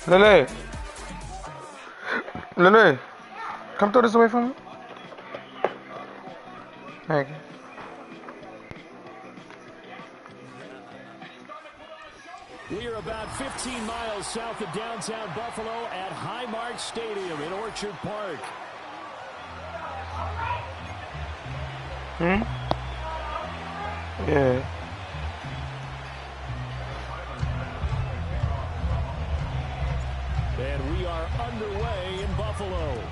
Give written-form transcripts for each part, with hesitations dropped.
Lele. Lele. Come throw this away from me. Thank you. We are about 15 miles south of downtown Buffalo at Highmark Stadium in Orchard Park. Yeah. And we are underway in Buffalo.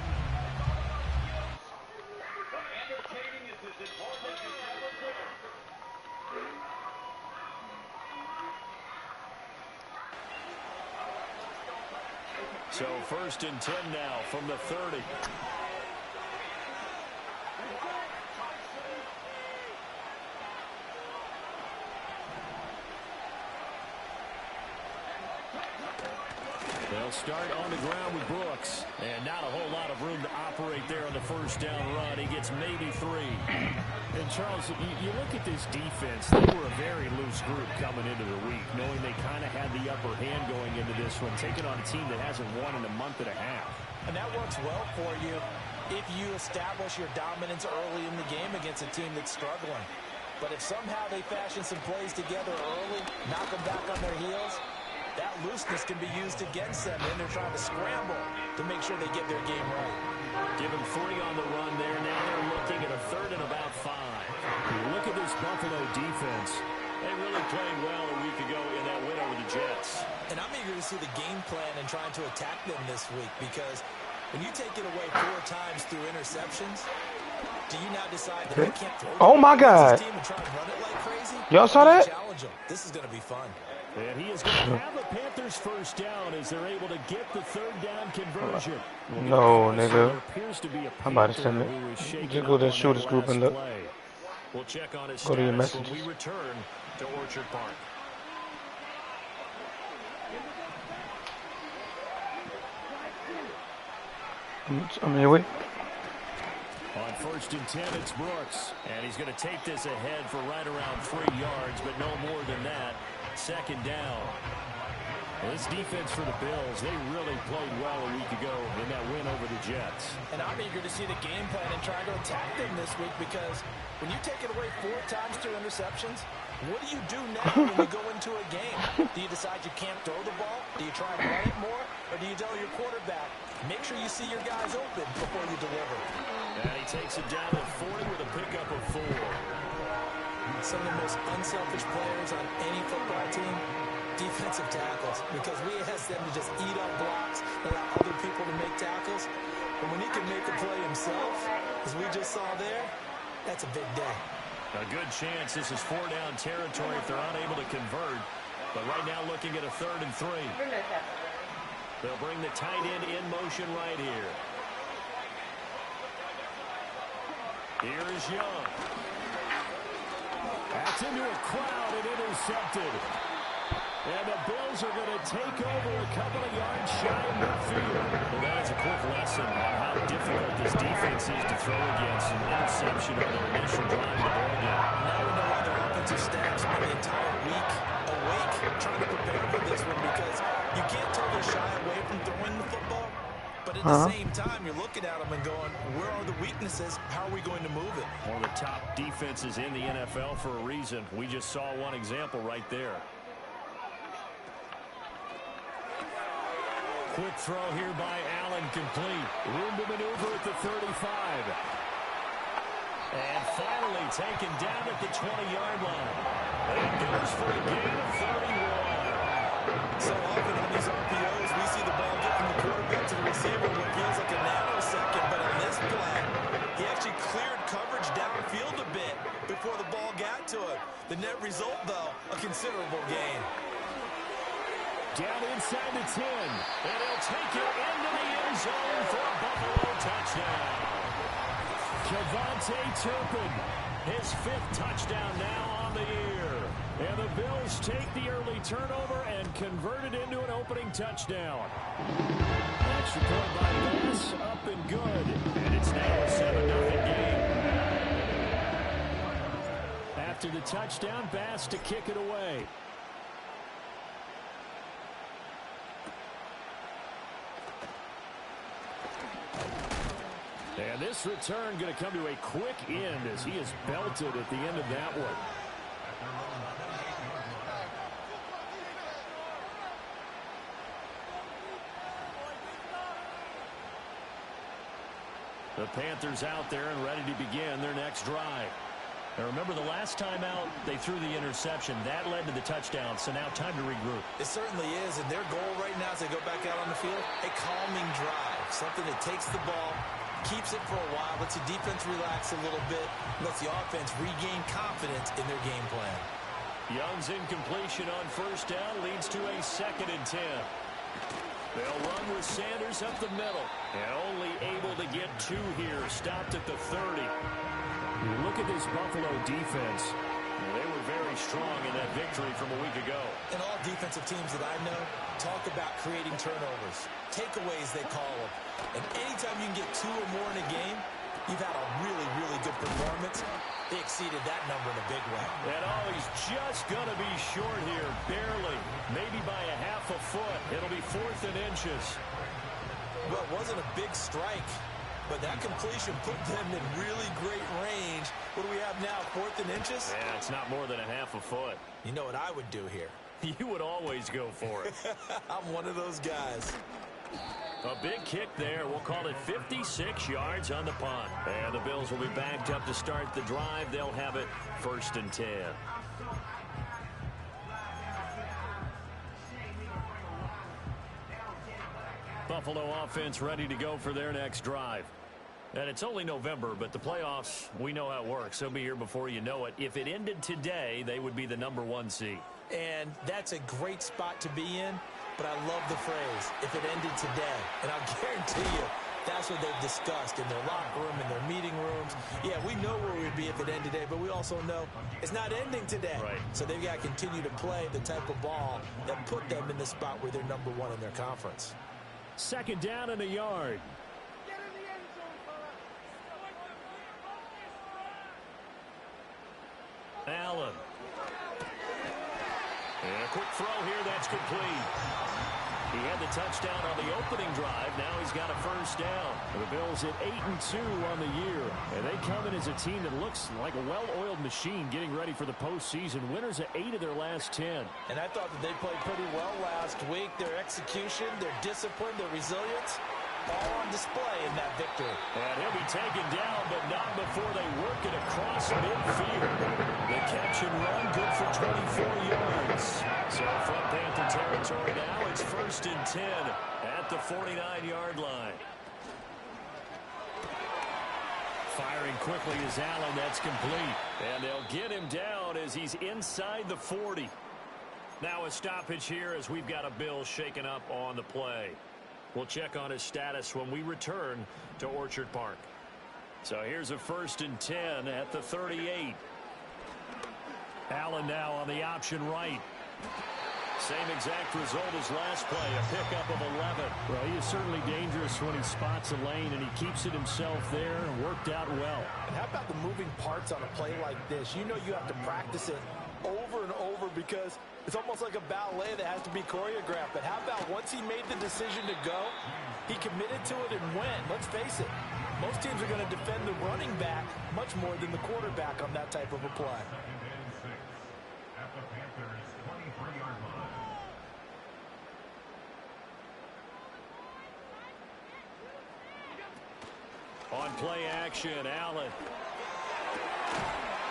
So 1st and 10 now from the 30. They'll start on the ground with Brooks. And not a whole lot of room to operate there on the 1st down run. He gets maybe 3. And Charles, you look at this defense, they were a very loose group coming into the week, knowing they kind of had the upper hand going into this one, taking on a team that hasn't won in a month and a half. And that works well for you if you establish your dominance early in the game against a team that's struggling. But if somehow they fashion some plays together early, knock them back on their heels, that looseness can be used against them. Then they're trying to scramble to make sure they get their game right. Give them 3 on the run there. Now they're looking at a 3rd and about 5. Look at this Buffalo defense. They really played well a week ago in that win over the Jets. And I'm eager to see the game plan and trying to attack them this week, because when you take it away 4 times through interceptions, do you now decide that I can't throw Oh my God. team and try and run it like crazy? Y'all saw that? Challenge them. This is going to be fun. And he is going to have the Panthers 1st down as they're able to get the 3rd down conversion. No, nigga. I'm about to to send it. Just go to the shooters group and look. We'll check on his Go to your status messages. when we return to Orchard Park. I'm here with. On 1st and 10, it's Brooks. And he's going to take this ahead for right around 3 yards, but no more than that. 2nd down. Well, this defense for the Bills, they really played well a week ago in that win over the Jets. And I'm eager to see the game plan and try to attack them this week, because when you take it away 4 times through interceptions, what do you do now when you go into a game? Do you decide you can't throw the ball? Do you try and run it more? Or do you tell your quarterback, make sure you see your guys open before you deliver? And he takes it down at 40 with a pickup of 4. Some of the most unselfish players on any football team, defensive tackles, because we ask them to just eat up blocks, allow other people to make tackles. But when he can make a play himself, as we just saw there, that's a big day. A good chance this is 4 down territory if they're unable to convert. But right now looking at a 3rd and 3. They'll bring the tight end in motion right here. Here is Young. That's into a crowd and intercepted. And the Bills are going to take over a couple of yards shy of midfield. Well, that is a quick lesson on how difficult this defense is to throw against. An interception on their initial drive of the ball game. Now we know why their offensive staff spent the entire week awake trying to prepare for this one, because you can't totally shy away from throwing the football. But at the same time, you're looking at them and going, where are the weaknesses? How are we going to move it? One of the top defenses in the NFL for a reason. We just saw one example right there. Quick throw here by Allen, complete. Room to maneuver at the 35. And finally taken down at the 20-yard line. And goes for a gain of 31. So often on these RPOs, we see the ball get from the quarterback to the receiver in what feels like a nanosecond. But on this play, he actually cleared coverage downfield a bit before the ball got to him. The net result, though, a considerable gain. Down inside the 10. And he'll take it into the end zone for a Buffalo touchdown. Javonte Turpin, his 5th touchdown now on the year. And the Bills take the early turnover and convert it into an opening touchdown. Extra point by Bass, up and good. And it's now a 7-0 game. After the touchdown, Bass to kick it away. And this return going to come to a quick end as he is belted at the end of that one. The Panthers out there and ready to begin their next drive. Now remember, the last time out, they threw the interception. That led to the touchdown, so now time to regroup. It certainly is, and their goal right now as they go back out on the field, a calming drive. Something that takes the ball, keeps it for a while, lets the defense relax a little bit, lets the offense regain confidence in their game plan. Young's incompletion on first down leads to a 2nd and 10. They'll run with Sanders up the middle. And only able to get 2 here. Stopped at the 30. You look at this Buffalo defense. They were very strong in that victory from a week ago. And all defensive teams that I know talk about creating turnovers. Takeaways, they call them. And anytime you can get 2 or more in a game, you've had a really, really good performance. They exceeded that number in a big way. And he's just going to be short here, barely. Maybe by a half a foot. It'll be 4th and inches. Well, it wasn't a big strike, but that completion put them in really great range. What do we have now, 4th and inches? Yeah, it's not more than a half a foot. You know what I would do here? You would always go for it. I'm one of those guys. A big kick there. We'll call it 56 yards on the punt. And the Bills will be backed up to start the drive. They'll have it 1st and 10. Buffalo offense ready to go for their next drive. And it's only November, but the playoffs, we know how it works. They'll be here before you know it. If it ended today, they would be the #1 seed. And that's a great spot to be in. But I love the phrase, if it ended today. And I'll guarantee you, that's what they've discussed in their locker room, in their meeting rooms. Yeah, we know where we'd be if it ended today, but we also know it's not ending today. Right. So they've got to continue to play the type of ball that put them in the spot where they're #1 in their conference. 2nd down and a yard. Allen. And a quick throw here, that's complete. He had the touchdown on the opening drive. Now he's got a 1st down. The Bills at 8-2 on the year. And they come in as a team that looks like a well-oiled machine getting ready for the postseason. Winners at 8 of their last 10. And I thought that they played pretty well last week. Their execution, their discipline, their resilience, all on display in that victory. And he'll be taken down, but not before they work it across midfield. The catch and run, good for 24 yards. So from Panther territory now, it's 1st and 10 at the 49-yard line. Firing quickly is Allen. That's complete. And they'll get him down as he's inside the 40. Now a stoppage here as we've got a Bill shaken up on the play. We'll check on his status when we return to Orchard Park. So here's a 1st and 10 at the 38. Allen now on the option right. Same exact result as last play, a pickup of 11. Well, he is certainly dangerous when he spots a lane, and he keeps it himself there and worked out well. And how about the moving parts on a play like this? You know you have to practice it over and over because it's almost like a ballet that has to be choreographed. But how about once he made the decision to go, he committed to it and went. Let's face it, most teams are going to defend the running back much more than the quarterback on that type of a play. On play action, Allen.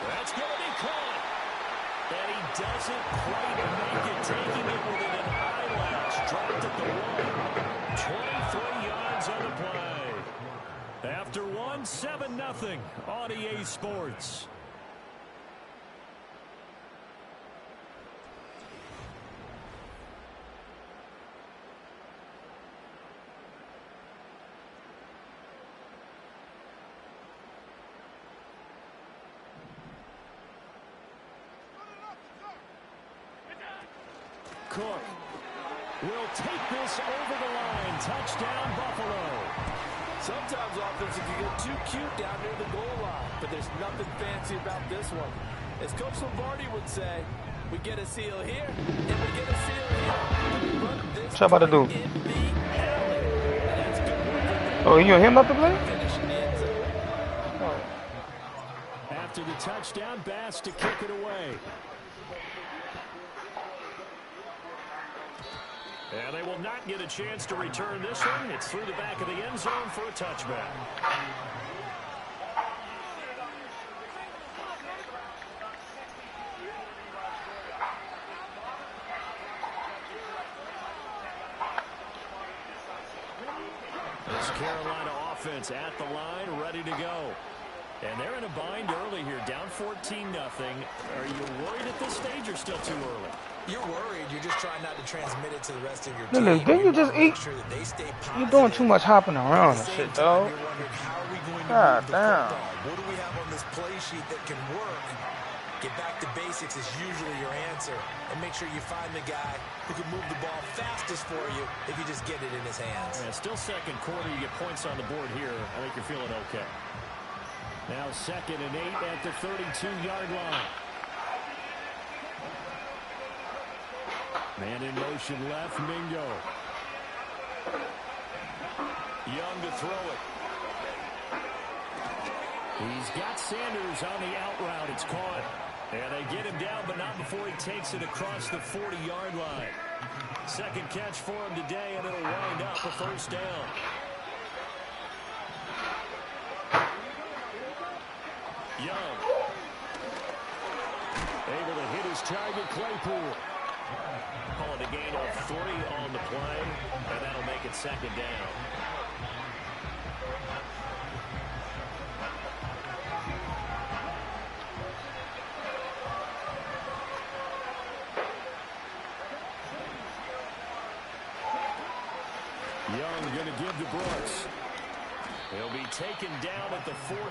That's going to be caught. And he doesn't quite make it, taking it within an eyelash. Dropped at the 1. 23 yards on the play. After 1, 7-0 on EA Sports. Cook will take this over the line. Touchdown, Buffalo. Sometimes offense can get too cute down near the goal line, but there's nothing fancy about this one. As Coach Lombardi would say, we get a seal here, and we get a seal here. What's that about to do? Oh, you and him about to play? After the touchdown, Bass to kick it away. And they will not get a chance to return this one. It's through the back of the end zone for a touchback. This Carolina offense at the line, ready to go. And they're in a bind early here, down 14-0. Are you worried at this stage or still too early? You're worried. You're just trying not to transmit it to the rest of your No, team. no, didn't you just eat? Sure that they stay You're doing too much hopping At around the and same shit, time, dog. you're wondering, how are we going to God move the damn. football? What do we have on this play sheet that can work? Get back to basics is usually your answer. And make sure you find the guy who can move the ball fastest for you if you just get it in his hands. Yeah, still second quarter. You get points on the board here. I think you're feeling okay. Now 2nd and 8 at the 32-yard line. Man in motion left, Mingo. Young to throw it. He's got Sanders on the out route. It's caught. And they get him down, but not before he takes it across the 40-yard line. Second catch for him today, and it'll wind up a first down. Young. Able to hit his target, Claypool. Calling a gain of 3 on the play, and that'll make it 2nd down. Young going to give to Brooks. He'll be taken down at the 48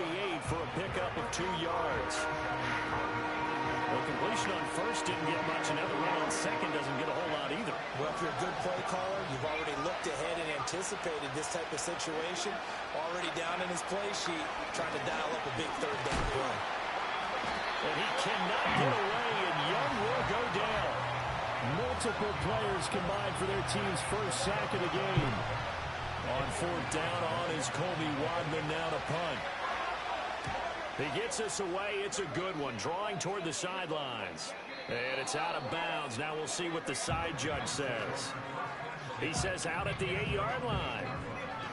for a pickup of 2 yards. Well, completion on first didn't get much. Another run on second doesn't get a whole lot either. Well, if you're a good play caller, you've already looked ahead and anticipated this type of situation. Already down in his play sheet, trying to dial up a big 3rd down play. And he cannot get away, and Young will go down. Multiple players combined for their team's first sack of the game. On 4th down on is Colby Wadman now to punt. He gets us away. It's a good one. Drawing toward the sidelines. And it's out of bounds. Now we'll see what the side judge says. He says out at the 8-yard line.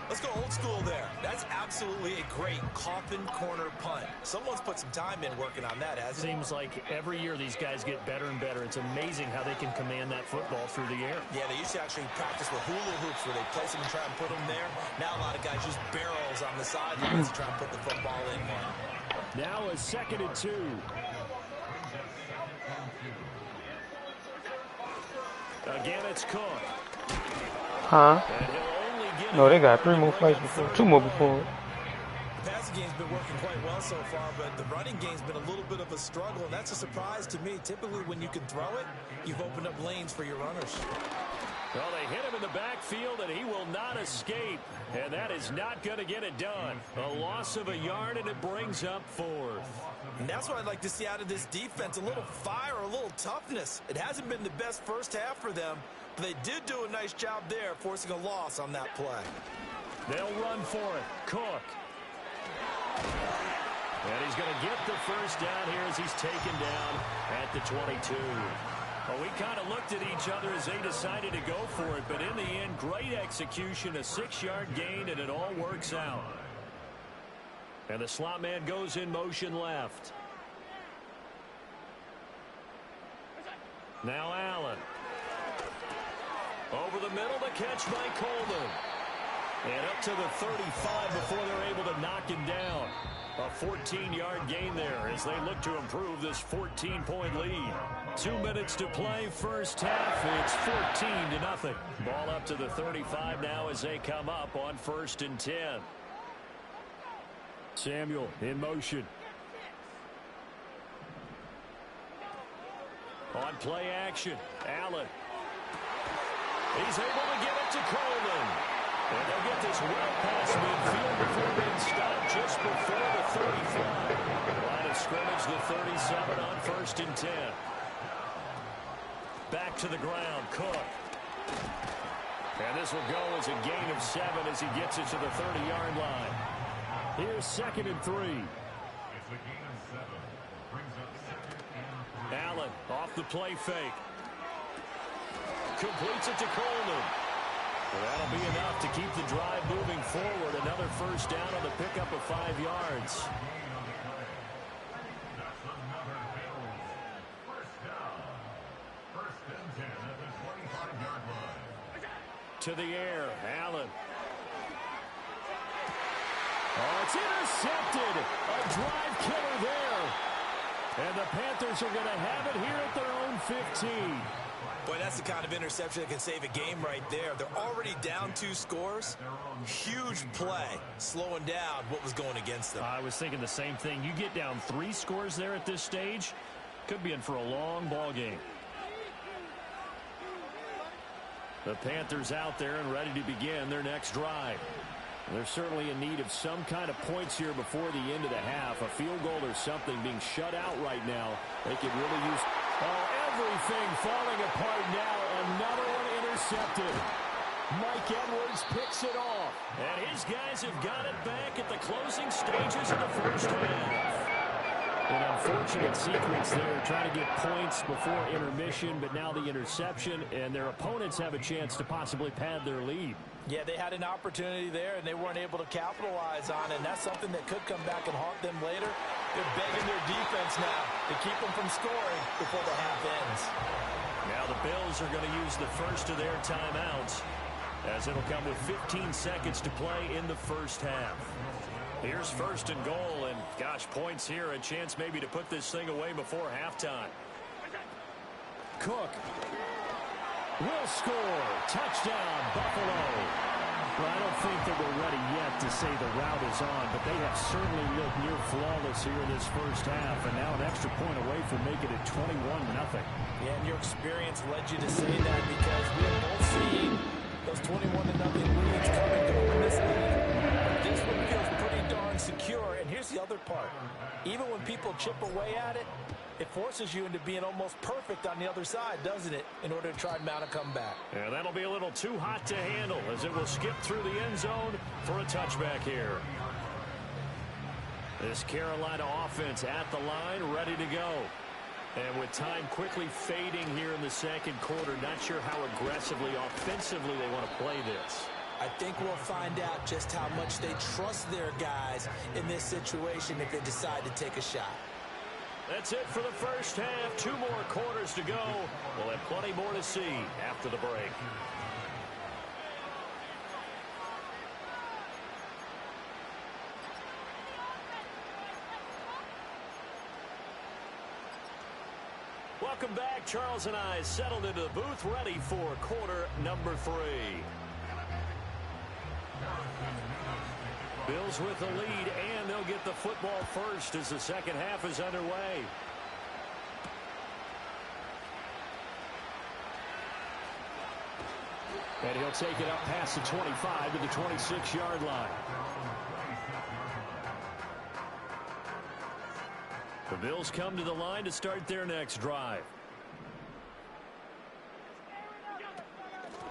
Let's go old school there. That's absolutely a great coffin corner punt. Someone's put some time in working on that, hasn't it? Seems like every year these guys get better and better. It's amazing how they can command that football through the air. Yeah, they used to actually practice with hula hoops where they place them and try and put them there. Now a lot of guys use barrels on the sidelines to try and put the football in one. Now a 2nd and 2. Again, it's Cook. Huh? And he'll only get No, they got 3 more plays before. 2 more before. The passing game's been working quite well so far, but the running game's been a little bit of a struggle, and that's a surprise to me. Typically, when you can throw it, you've opened up lanes for your runners. Well, they hit him in the backfield, and he will not escape. And that is not going to get it done. A loss of a yard, and it brings up 4th. And that's what I'd like to see out of this defense, a little fire, a little toughness. It hasn't been the best first half for them, but they did do a nice job there, forcing a loss on that play. They'll run for it. Cook. And he's going to get the first down here as he's taken down at the 22. Well, we kind of looked at each other as they decided to go for it, but in the end, great execution, a 6-yard gain, and it all works out. And the slot man goes in motion left. Now Allen. Over the middle, the catch by Coleman. And up to the 35 before they're able to knock him down. A 14-yard gain there as they look to improve this 14-point lead. 2 minutes to play first half. It's 14-0. Ball up to the 35 now as they come up on 1st and 10. Samuel in motion. On play action, Allen. He's able to get it to Coleman. And they'll get this well past midfield before being stopped just before the 35. Line of scrimmage, the 37 on 1st and 10. Back to the ground, Cook. And this will go as a gain of 7 as he gets it to the 30-yard line. Here's 2nd and 3. the play fake. Completes it to Coleman. Well, that'll be enough to keep the drive moving forward. Another first down on the pickup of 5 yards. To the air, Allen. Oh, it's intercepted. A drive killer there. And the Panthers are going to have it here at their own 15. Boy, that's the kind of interception that can save a game right there. They're already down 2 scores. Huge play, slowing down what was going against them. I was thinking the same thing. You get down 3 scores there at this stage, could be in for a long ball game. The Panthers out there and ready to begin their next drive. They're certainly in need of some kind of points here before the end of the half. A field goal or something being shut out right now. They could really use everything falling apart now. Another one intercepted. Mike Edwards picks it off. And his guys have got it back at the closing stages of the first half. An unfortunate sequence there, trying to get points before intermission, but now the interception, and their opponents have a chance to possibly pad their lead. Yeah, they had an opportunity there, and they weren't able to capitalize on it, and that's something that could come back and haunt them later. They're begging their defense now to keep them from scoring before the half ends. Now the Bills are going to use the first of their timeouts, as it'll come with 15 seconds to play in the first half. Here's first and goal, and gosh, points here, a chance maybe to put this thing away before halftime. Cook will score. Touchdown, Buffalo. Well, I don't think that we're ready yet to say the route is on, but they have certainly looked near flawless here in this first half, and now an extra point away from making it 21-0. Yeah, and your experience led you to say that because we have both seen those 21-0 leads coming during this league. This one feels pretty darn secure, and here's the other part. Even when people chip away at it, it forces you into being almost perfect on the other side, doesn't it, in order to try and mount a comeback. Yeah, that'll be a little too hot to handle as it will skip through the end zone for a touchback here. This Carolina offense at the line, ready to go. And with time quickly fading here in the second quarter, not sure how aggressively, offensively they want to play this. I think we'll find out just how much they trust their guys in this situation if they decide to take a shot. That's it for the first half. 2 more quarters to go. We'll have plenty more to see after the break. Welcome back. Charles and I settled into the booth, ready for quarter number 3. Bills with the lead, and they'll get the football first as the second half is underway. And he'll take it up past the 25 to the 26-yard line. The Bills come to the line to start their next drive.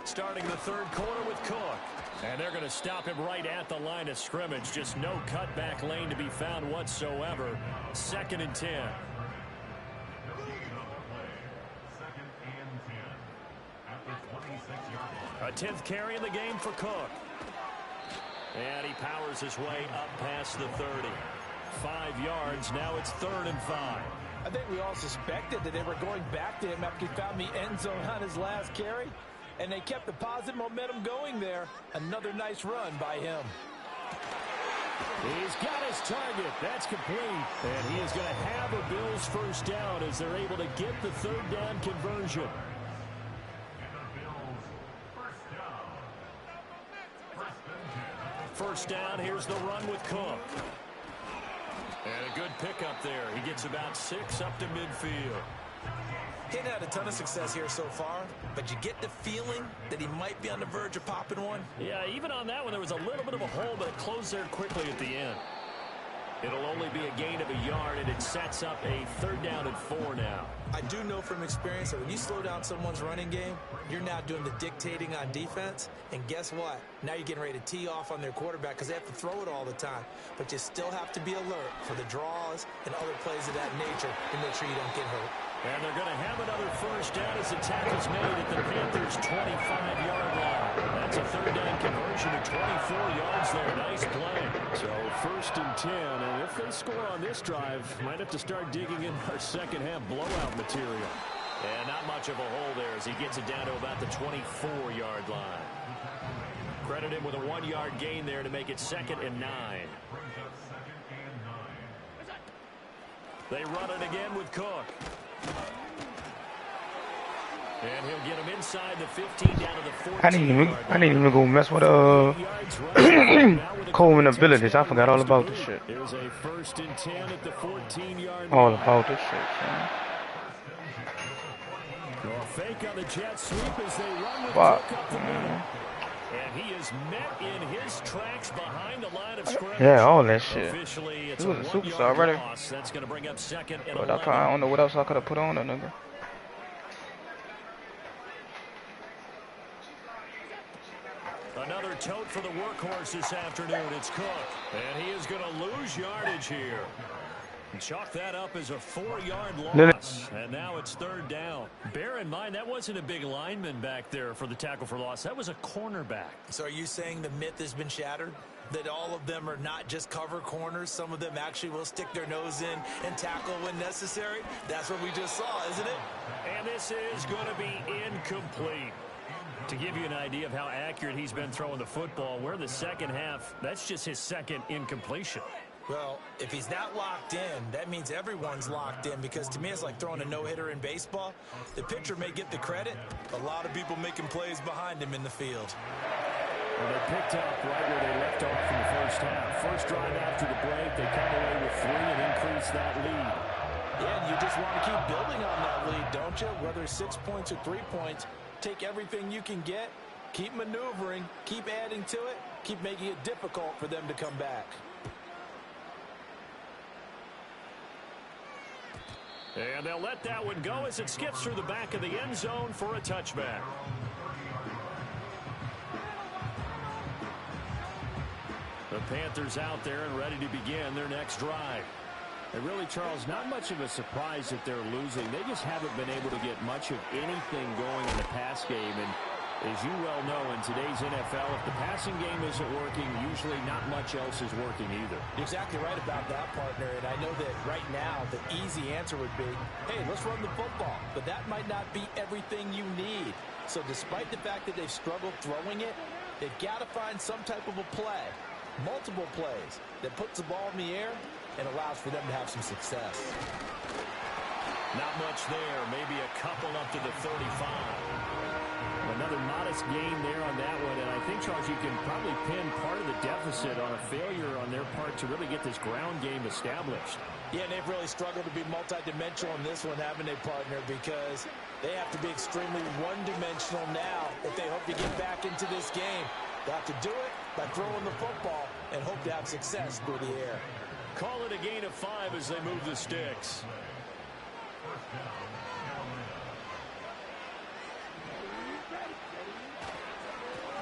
Starting the third quarter with Cook. And they're going to stop him right at the line of scrimmage. Just no cutback lane to be found whatsoever. 2nd and 10. A 10th carry in the game for Cook. And he powers his way up past the 30. 5 yards. Now it's 3rd and 5. I think we all suspected that they were going back to him after he found the end zone on his last carry. And they kept the positive momentum going there. Another nice run by him. He's got his target. That's complete. And he is going to have a Bills first down as they're able to get the 3rd down conversion. First down, here's the run with Cook. And a good pickup there. He gets about 6 up to midfield. He hadn't had a ton of success here so far, but you get the feeling that he might be on the verge of popping one. Yeah, even on that one, there was a little bit of a hole, but it closed there quickly at the end. It'll only be a gain of a yard, and it sets up a 3rd down and 4 now. I do know from experience that when you slow down someone's running game, you're now doing the dictating on defense. And guess what? Now you're getting ready to tee off on their quarterback because they have to throw it all the time. But you still have to be alert for the draws and other plays of that nature to make sure you don't get hurt. And they're going to have another first down as the tackle's made at the Panthers' 25-yard line. That's a third down conversion of 24 yards there. Nice play. So 1st and 10, and if they score on this drive, might have to start digging in our second half blowout material. And not much of a hole there as he gets it down to about the 24-yard line. Credit him with a 1-yard gain there to make it 2nd and 9. They run it again with Cook. And he'll get him inside the 15 down to the 14. I didn't even go mess with Coleman abilities. I forgot all about this shit. It was a 1st and 10 at the 14-yard line. All about this shit, man. A fake on the jet sweep as they run with Fuck. Cook up the middle. And he is met in his tracks behind the line of scrimmage. Yeah, all that shit. Officially, it's He was a 1-yard superstar already. loss. That's going to bring up 2nd and But 11. I don't know what else I could have put on that nigga. Another tote for the workhorse this afternoon. It's Cook. And he is going to lose yardage here. Chalk that up as a 4-yard loss. And now it's 3rd down. Bear in mind, that wasn't a big lineman back there for the tackle for loss. That was a cornerback. So are you saying the myth has been shattered? That all of them are not just cover corners? Some of them actually will stick their nose in and tackle when necessary? That's what we just saw, isn't it? And this is going to be incomplete. To give you an idea of how accurate he's been throwing the football, we're in the second half. That's just his 2nd incompletion. Well, if he's not locked in, that means everyone's locked in, because to me it's like throwing a no-hitter in baseball. The pitcher may get the credit. A lot of people making plays behind him in the field. Well, they picked up right where they left off in the first half. First drive after the break, they come away with 3 and increase that lead. Yeah, and you just want to keep building on that lead, don't you? Whether it's 6 points or 3 points, take everything you can get, keep maneuvering, keep adding to it, keep making it difficult for them to come back. And they'll let that one go as it skips through the back of the end zone for a touchback. The Panthers out there and ready to begin their next drive. And really, Charles, not much of a surprise that they're losing. They just haven't been able to get much of anything going in the pass game. And as you well know, in today's NFL, if the passing game isn't working, usually not much else is working either. You're exactly right about that, partner. And I know that right now the easy answer would be, hey, let's run the football. But that might not be everything you need. So despite the fact that they've struggled throwing it, they've got to find some type of a play, multiple plays, that puts the ball in the air and allows for them to have some success. Not much there. Maybe a couple up to the 35. Another modest gain there on that one. And I think, Charles, you can probably pin part of the deficit on a failure on their part to really get this ground game established. Yeah, and they've really struggled to be multidimensional in this one, haven't they, partner? Because they have to be extremely one-dimensional now if they hope to get back into this game. They have to do it by throwing the football and hope to have success through the air. Call it a gain of 5 as they move the sticks.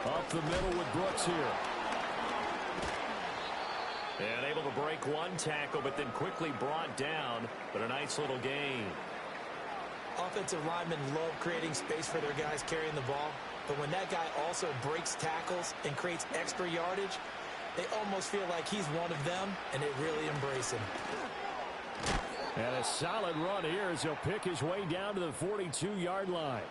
Up the middle with Brooks here. And able to break one tackle, but then quickly brought down. But a nice little gain. Offensive linemen love creating space for their guys carrying the ball. But when that guy also breaks tackles and creates extra yardage, they almost feel like he's one of them, and they really embrace him. And a solid run here as he'll pick his way down to the 42-yard line.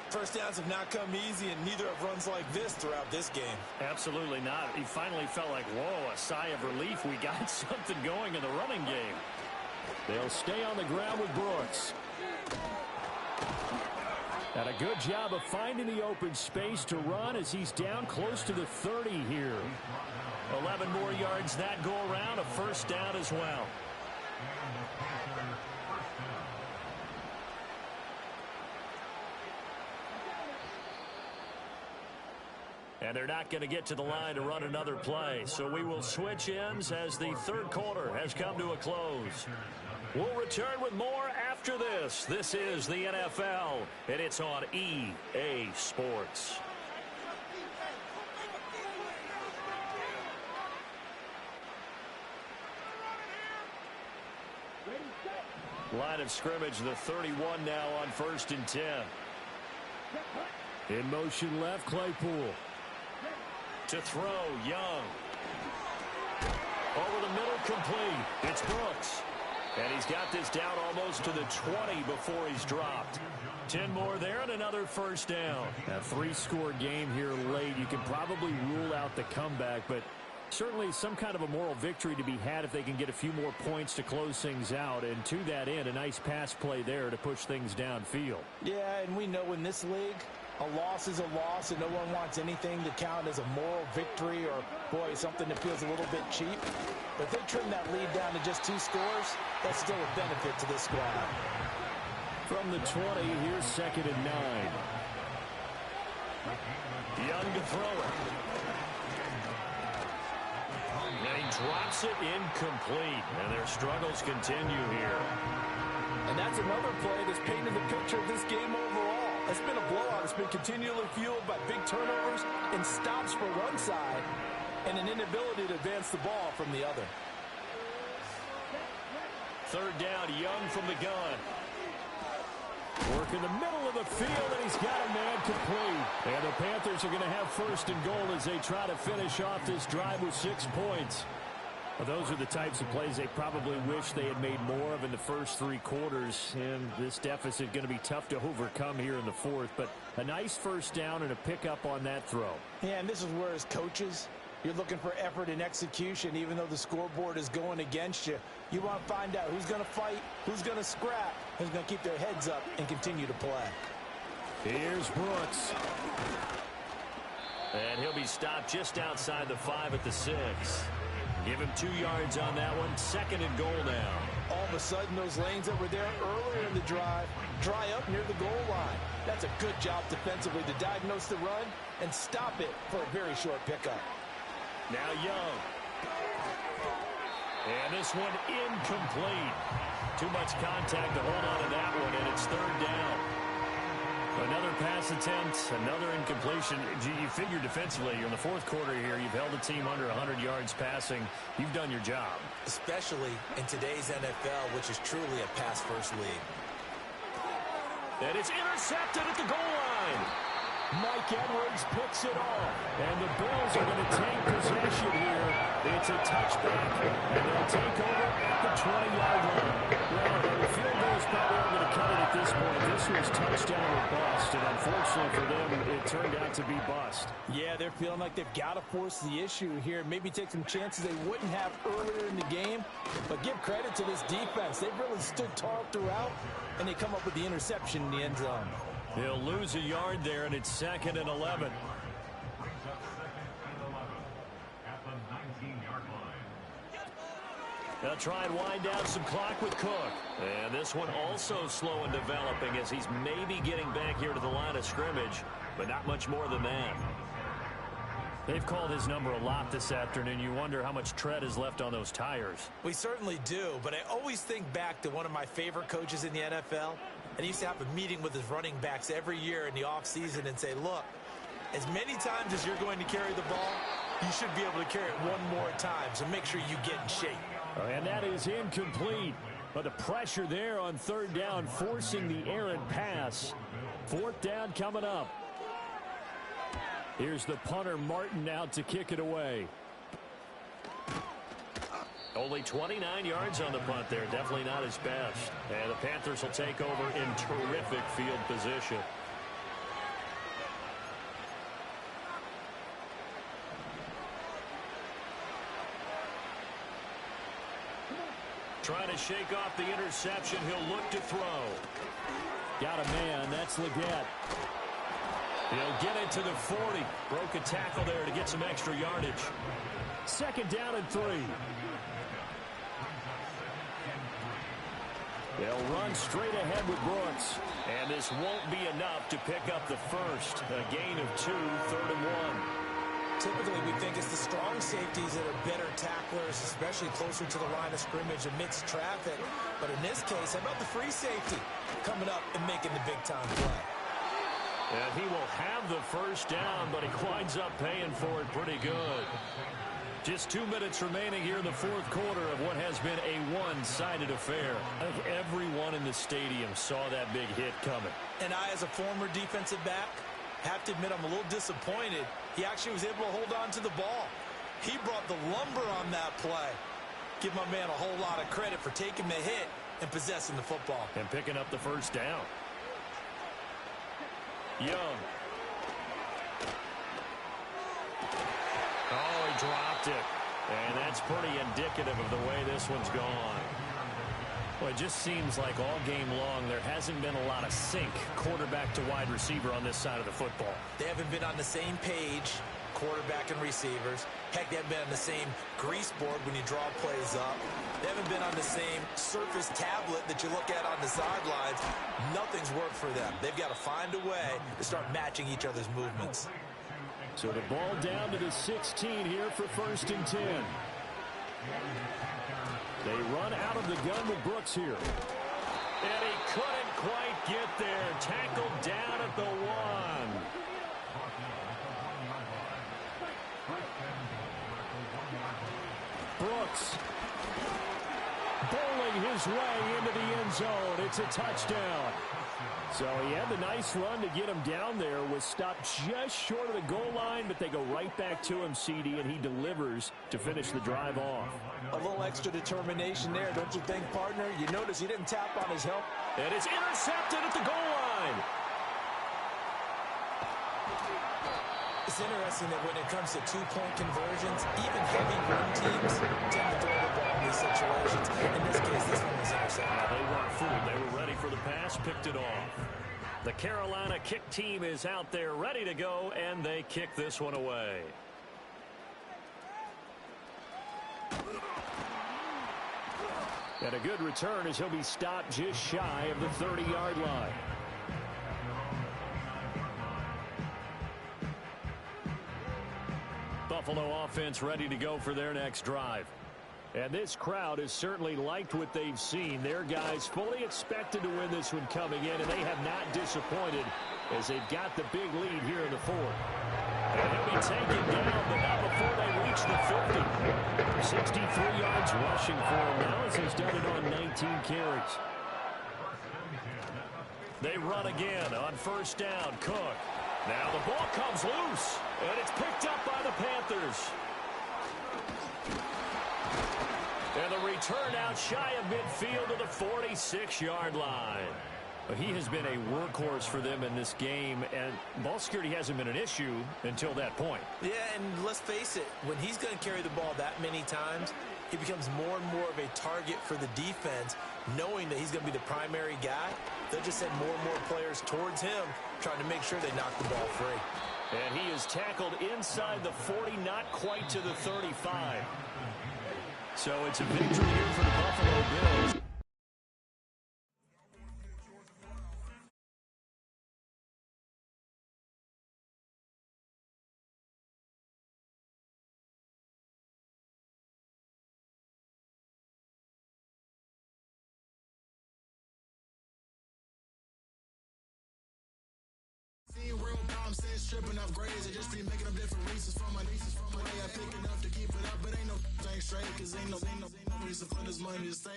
First downs have not come easy, and neither have runs like this throughout this game. Absolutely not. He finally felt like, whoa, a sigh of relief. We got something going in the running game. They'll stay on the ground with Brooks. And a good job of finding the open space to run as he's down close to the 30 here. 11 more yards that go around, a first down as well. And they're not going to get to the line to run another play. So we will switch ends as the third quarter has come to a close. We'll return with more after this. This is the NFL, and it's on EA Sports. Line of scrimmage, the 31 now on 1st and 10. In motion left, Claypool. To throw, Young. Over the middle, complete. It's Brooks. And he's got this down almost to the 20 before he's dropped. 10 more there and another first down. A 3-score game here late. You can probably rule out the comeback, but certainly some kind of a moral victory to be had if they can get a few more points to close things out. And to that end, a nice pass play there to push things downfield. Yeah, and we know in this league, a loss is a loss, and no one wants anything to count as a moral victory or, boy, something that feels a little bit cheap. But if they trim that lead down to just 2 scores, that's still a benefit to this squad. From the 20, here's 2nd and 9. Young to throw it. And he drops it incomplete. And their struggles continue here. And that's another play that's painted the picture of this game overall. It's been a blowout. It's been continually fueled by big turnovers and stops for one side and an inability to advance the ball from the other. 3rd down, Young from the gun. Work in the middle of the field, and he's got a man complete. And the Panthers are going to have 1st and goal as they try to finish off this drive with 6 points. Well, those are the types of plays they probably wish they had made more of in the first 3 quarters. And this deficit going to be tough to overcome here in the 4th. But a nice first down and a pickup on that throw. Yeah, and this is where as coaches, you're looking for effort and execution. Even though the scoreboard is going against you, you want to find out who's going to fight, who's going to scrap, who's going to keep their heads up and continue to play. Here's Brooks. And he'll be stopped just outside the 5 at the 6. Give him 2 yards on that one. 2nd and goal now. All of a sudden, those lanes that were there earlier in the drive dry up near the goal line. That's a good job defensively to diagnose the run and stop it for a very short pickup. Now Young. And this one incomplete. Too much contact to hold on to that one, and it's 3rd down. Another pass attempt, another incompletion. You figure defensively, in the 4th quarter here, you've held a team under 100 yards passing. You've done your job. Especially in today's NFL, which is truly a pass-first league. And it's intercepted at the goal line. Mike Edwards picks it off. And the Bills are going to take possession here. It's a touchback, and they'll take over the 20-yard line. Well, the field goal is probably not going to cut it at this point. This was touchdown or bust, and unfortunately for them, it turned out to be bust. Yeah, they're feeling like they've got to force the issue here. Maybe take some chances they wouldn't have earlier in the game. But give credit to this defense. They've really stood tall throughout, and they come up with the interception in the end zone. He'll lose a yard there, and it's 2nd and 11. They'll try and wind down some clock with Cook. And this one also slow in developing as he's maybe getting back here to the line of scrimmage, but not much more than that. They've called his number a lot this afternoon. You wonder how much tread is left on those tires. We certainly do, but I always think back to one of my favorite coaches in the NFL. And he used to have a meeting with his running backs every year in the offseason and say, look, as many times as you're going to carry the ball, you should be able to carry it one more time, so make sure you get in shape. And that is incomplete. But the pressure there on 3rd down, forcing the errant pass. 4th down coming up. Here's the punter, Martin, out to kick it away. Only 29 yards on the punt there. Definitely not his best. And the Panthers will take over in terrific field position. Trying to shake off the interception. He'll look to throw. Got a man. That's Leggett. He'll get it to the 40. Broke a tackle there to get some extra yardage. 2nd down and 3. They'll run straight ahead with Brooks. And this won't be enough to pick up the first. A gain of 2, 3rd and 1. Typically, we think it's the strong safeties that are better tacklers, especially closer to the line of scrimmage amidst traffic. But in this case, how about the free safety coming up and making the big-time play? And he will have the first down, but he winds up paying for it pretty good. Just 2 minutes remaining here in the fourth quarter of what has been a one-sided affair. I think everyone in the stadium saw that big hit coming. And I, as a former defensive back, have to admit I'm a little disappointed. He actually was able to hold on to the ball. He brought the lumber on that play. Give my man a whole lot of credit for taking the hit and possessing the football. And picking up the first down. Young. Oh, he dropped it. And that's pretty indicative of the way this one's gone. Well, it just seems like all game long there hasn't been a lot of sync quarterback to wide receiver on this side of the football. They haven't been on the same page, quarterback and receivers. Heck, they haven't been on the same grease board when you draw plays up. They haven't been on the same surface tablet that you look at on the sidelines. Nothing's worked for them. They've got to find a way to start matching each other's movements. So the ball down to the 16 here for 1st and 10. They run out of the gun with Brooks here. And he couldn't quite get there. Tackled down at the 1. Brooks bowling his way into the end zone. It's a touchdown. So he had the nice run to get him down there. Was stopped just short of the goal line, but they go right back to him, CD, and he delivers to finish the drive off. A little extra determination there, don't you think, partner? You notice he didn't tap on his helmet. And it's intercepted at the goal line. It's interesting that when it comes to two-point conversions, even heavy run teams tend to throw the ball in these situations. In this case, this one was intercepted. They weren't fooled. They were ready for the pass, picked it off. The Carolina kick team is out there ready to go, and they kick this one away. And a good return as he'll be stopped just shy of the 30-yard line. Buffalo offense ready to go for their next drive. And this crowd has certainly liked what they've seen. Their guys fully expected to win this one coming in, and they have not disappointed as they've got the big lead here in the fourth. And he'll be taken down, but not before they reach the 50. 63 yards rushing for him now as he's done it on 19 carries. They run again on 1st down. Cook. Now the ball comes loose, and it's picked up by the Panthers. And the return out shy of midfield to the 46-yard line. He has been a workhorse for them in this game, and ball security hasn't been an issue until that point. Yeah, and let's face it, when he's going to carry the ball that many times, he becomes more and more of a target for the defense, knowing that he's going to be the primary guy. They'll just send more and more players towards him, trying to make sure they knock the ball free. And he is tackled inside the 40, not quite to the 35. So it's a victory here for the Buffalo Bills. Real problems, says stripping up grades. I just be making up different reasons for my nieces. From my way, I pick it up to keep it up, but ain't no thing straight, cause ain't no reason for this money to stay.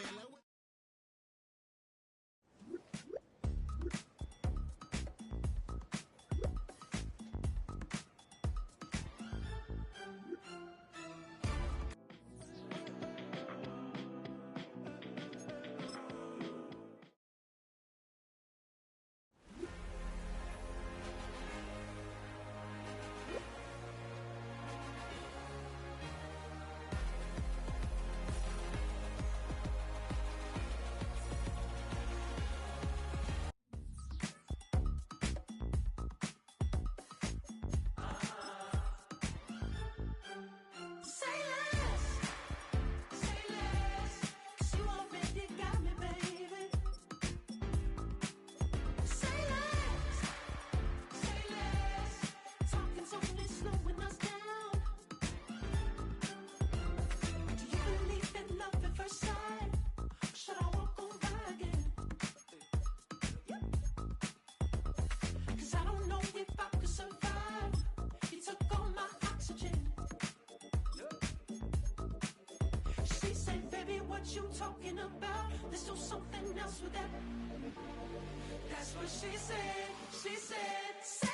what you talking about. There's still something else with that. That's what she said. She said.